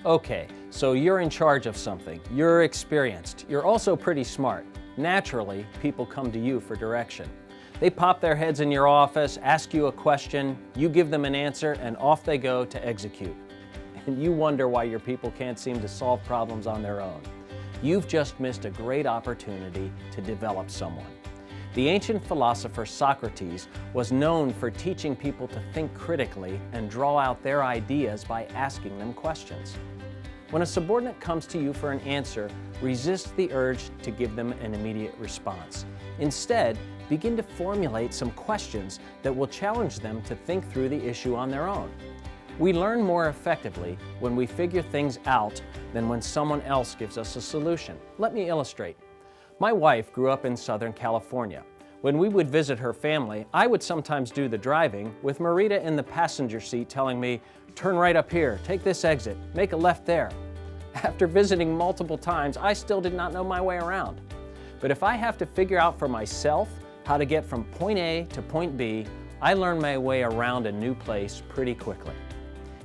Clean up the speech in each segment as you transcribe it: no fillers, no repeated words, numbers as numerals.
Okay, so you're in charge of something. You're experienced. You're also pretty smart. Naturally, people come to you for direction. They pop their heads in your office, ask you a question, you give them an answer, and off they go to execute. And you wonder why your people can't seem to solve problems on their own. You've just missed a great opportunity to develop someone. The ancient philosopher Socrates was known for teaching people to think critically and draw out their ideas by asking them questions. When a subordinate comes to you for an answer, resist the urge to give them an immediate response. Instead, begin to formulate some questions that will challenge them to think through the issue on their own. We learn more effectively when we figure things out than when someone else gives us a solution. Let me illustrate. My wife grew up in Southern California. When we would visit her family, I would sometimes do the driving with Marita in the passenger seat telling me, "Turn right up here, take this exit, make a left there." After visiting multiple times, I still did not know my way around. But if I have to figure out for myself how to get from point A to point B, I learn my way around a new place pretty quickly.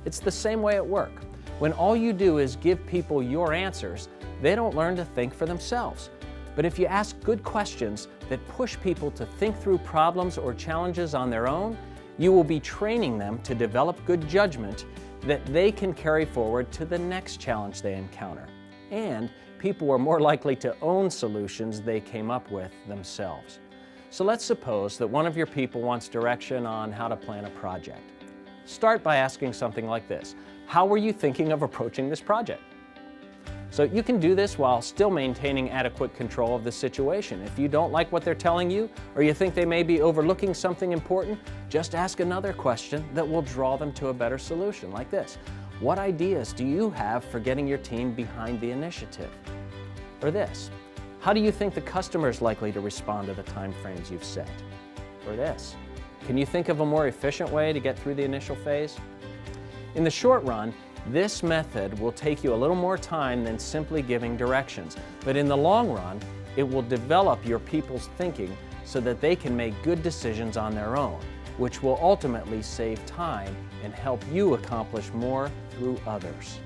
It's the same way at work. When all you do is give people your answers, they don't learn to think for themselves. But if you ask good questions that push people to think through problems or challenges on their own, you will be training them to develop good judgment that they can carry forward to the next challenge they encounter. And people are more likely to own solutions they came up with themselves. So let's suppose that one of your people wants direction on how to plan a project. Start by asking something like this: how were you thinking of approaching this project? So you can do this while still maintaining adequate control of the situation. If you don't like what they're telling you, or you think they may be overlooking something important, just ask another question that will draw them to a better solution, like this: what ideas do you have for getting your team behind the initiative? Or this: how do you think the customer is likely to respond to the time frames you've set? Or this: can you think of a more efficient way to get through the initial phase? In the short run, this method will take you a little more time than simply giving directions, but in the long run, it will develop your people's thinking so that they can make good decisions on their own, which will ultimately save time and help you accomplish more through others.